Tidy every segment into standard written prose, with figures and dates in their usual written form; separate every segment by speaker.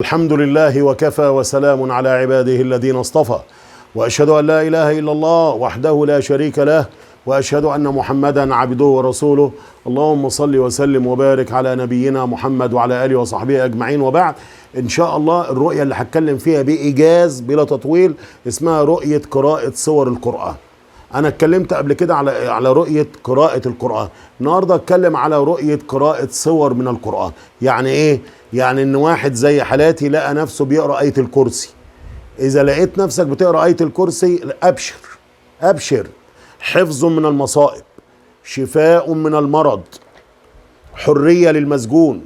Speaker 1: الحمد لله وكفى وسلام على عباده الذين اصطفى، وأشهد أن لا إله إلا الله وحده لا شريك له، وأشهد أن محمدا عبده ورسوله. اللهم صل وسلم وبارك على نبينا محمد وعلى آله وصحبه أجمعين، وبعد. إن شاء الله الرؤية اللي هتكلم فيها بإيجاز بلا تطويل اسمها رؤية قراءة سور القرآن. أنا اتكلمت قبل كده على رؤية قراءة القرآن، النهارده اتكلم على رؤية قراءة سور من القرآن. يعني إيه؟ يعني إن واحد زي حالاتي لقى نفسه بيقرأ آية الكرسي. إذا لقيت نفسك بتقرأ آية الكرسي أبشر أبشر، حفظ من المصائب، شفاء من المرض، حرية للمسجون،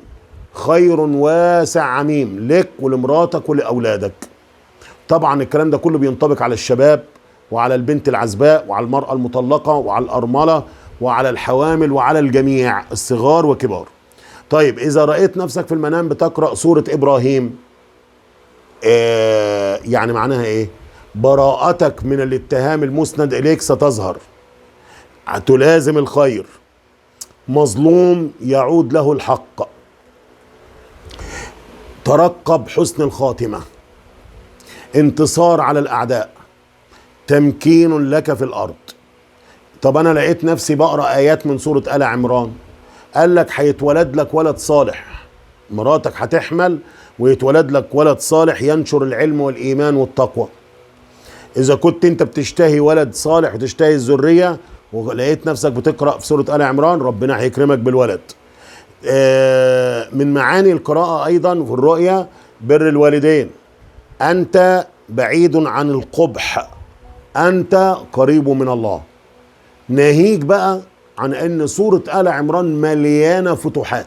Speaker 1: خير واسع عميم لك ولمراتك ولأولادك. طبعا الكلام ده كله بينطبق على الشباب وعلى البنت العزباء وعلى المرأة المطلقة وعلى الأرملة وعلى الحوامل وعلى الجميع الصغار وكبار. طيب إذا رأيت نفسك في المنام بتقرأ سورة إبراهيم، يعني معناها إيه؟ براءتك من الاتهام المسند إليك ستظهر، تلازم الخير، مظلوم يعود له الحق، ترقب حسن الخاتمة، انتصار على الأعداء، تمكين لك في الأرض. طب أنا لقيت نفسي بقرأ آيات من سورة آل عمران، قال لك هيتولد لك ولد صالح، مراتك هتحمل ويتولد لك ولد صالح ينشر العلم والإيمان والتقوى. إذا كنت أنت بتشتهي ولد صالح وتشتهي الذرية ولقيت نفسك بتقرأ في سورة آل عمران، ربنا هيكرمك بالولد. من معاني القراءة أيضا في الرؤية بر الوالدين، أنت بعيد عن القبح، أنت قريب من الله. ناهيك بقى عن أن سورة آل عمران مليانة فتوحات،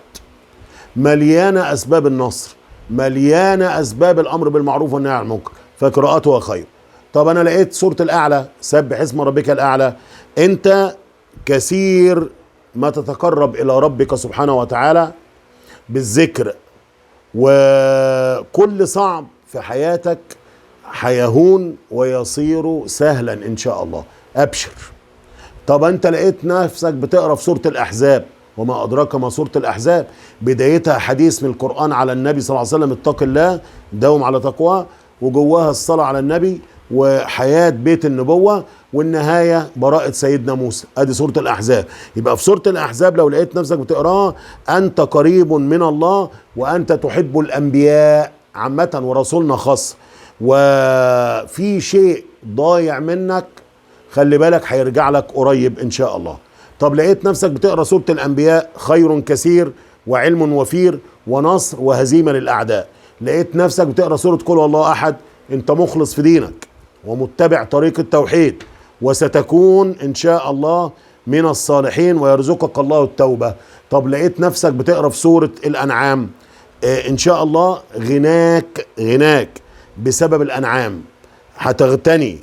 Speaker 1: مليانة أسباب النصر، مليانة أسباب الأمر بالمعروف والنهي عن المنكر، فقراءتها خير. طب أنا لقيت سورة الأعلى، سبح اسم ربك الأعلى، أنت كثير ما تتقرب إلى ربك سبحانه وتعالى بالذكر، وكل صعب في حياتك هيهون ويصير سهلا إن شاء الله. أبشر. طب أنت لقيت نفسك بتقرأ في سورة الأحزاب، وما أدراك ما سورة الأحزاب، بدايتها حديث من القرآن على النبي صلى الله عليه وسلم، اتق الله داوم على تقواه، وجواها الصلاة على النبي وحياة بيت النبوة، والنهاية براءة سيدنا موسى. ادي سورة الأحزاب. يبقى في سورة الأحزاب لو لقيت نفسك بتقراها، أنت قريب من الله وأنت تحب الأنبياء عامة ورسولنا خاصة، وفي شيء ضايع منك خلي بالك هيرجع لك قريب إن شاء الله. طب لقيت نفسك بتقرأ سورة الأنبياء، خير كثير وعلم وفير ونصر وهزيمة للأعداء. لقيت نفسك بتقرأ سورة قل هو الله أحد، أنت مخلص في دينك ومتبع طريق التوحيد، وستكون إن شاء الله من الصالحين ويرزقك الله التوبة. طب لقيت نفسك بتقرأ في سورة الأنعام، إن شاء الله غناك بسبب الأنعام، هتغتني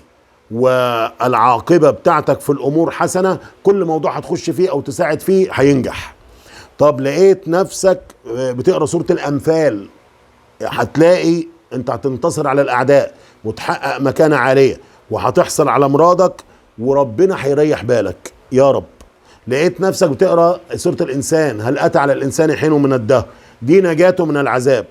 Speaker 1: والعاقبة بتاعتك في الأمور حسنة، كل موضوع هتخش فيه أو تساعد فيه هينجح. طب لقيت نفسك بتقرأ سورة الأنفال، هتلاقي أنت هتنتصر على الأعداء وتحقق مكانة عالية وهتحصل على مرادك وربنا هيريح بالك يا رب. لقيت نفسك بتقرأ سورة الإنسان، هل أتى على الإنسان حين من الدهر، دي نجاته من العذاب،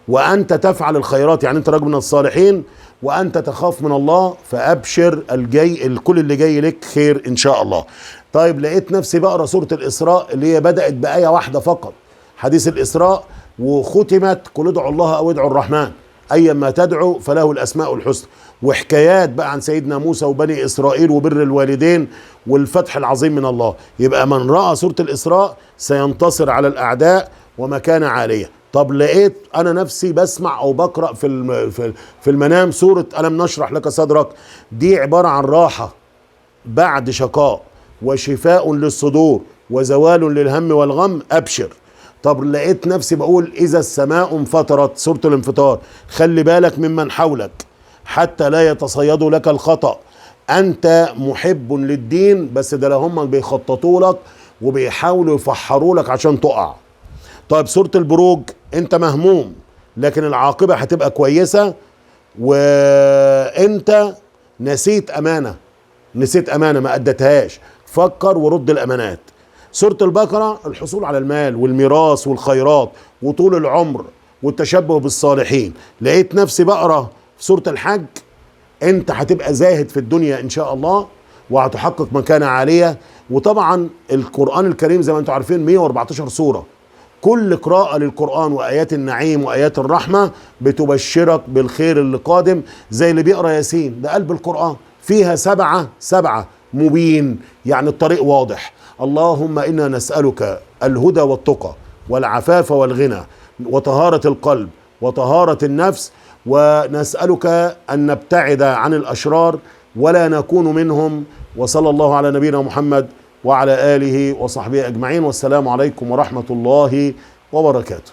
Speaker 1: وأنت تفعل الخيرات، يعني أنت رجل من الصالحين وأنت تخاف من الله، فأبشر الكل اللي جاي لك خير إن شاء الله. طيب لقيت نفسي بقرأ سورة الإسراء اللي هي بدأت بآية واحدة فقط، حديث الإسراء، وختمت قل ادعوا الله أو ادعوا الرحمن أيما تدعو فله الأسماء الحسنى، وحكايات بقى عن سيدنا موسى وبني إسرائيل وبر الوالدين والفتح العظيم من الله. يبقى من رأى سورة الإسراء سينتصر على الأعداء ومكانة عالية. طب لقيت أنا نفسي بسمع أو بقرأ في المنام سورة ألم نشرح لك صدرك، دي عبارة عن راحة بعد شقاء وشفاء للصدور وزوال للهم والغم. أبشر. طب لقيت نفسي بقول إذا السماء انفطرت، سورة الانفطار، خلي بالك ممن حولك حتى لا يتصيدوا لك الخطأ، أنت محب للدين بس ده هم بيخططوا لك وبيحاولوا يفحروا لك عشان تقع. طيب سورة البروج، انت مهموم لكن العاقبة هتبقى كويسة، وانت نسيت امانة ما ادتهاش، فكر ورد الامانات. سورة البقرة، الحصول على المال والميراث والخيرات وطول العمر والتشبه بالصالحين. لقيت نفسي بقرا في سورة الحج، انت هتبقى زاهد في الدنيا ان شاء الله، وهتحقق مكانة عالية. وطبعا القرآن الكريم زي ما انتم عارفين 114 سورة، كل قراءة للقرآن وآيات النعيم وآيات الرحمة بتبشرك بالخير اللي قادم. زي اللي بيقرأ ياسين، ده قلب القرآن، فيها سبعة مبين، يعني الطريق واضح. اللهم إنا نسألك الهدى والتقى والعفاف والغنى وطهارة القلب وطهارة النفس، ونسألك أن نبتعد عن الأشرار ولا نكون منهم. وصلى الله على نبينا محمد وعلى آله وصحبه أجمعين، والسلام عليكم ورحمة الله وبركاته.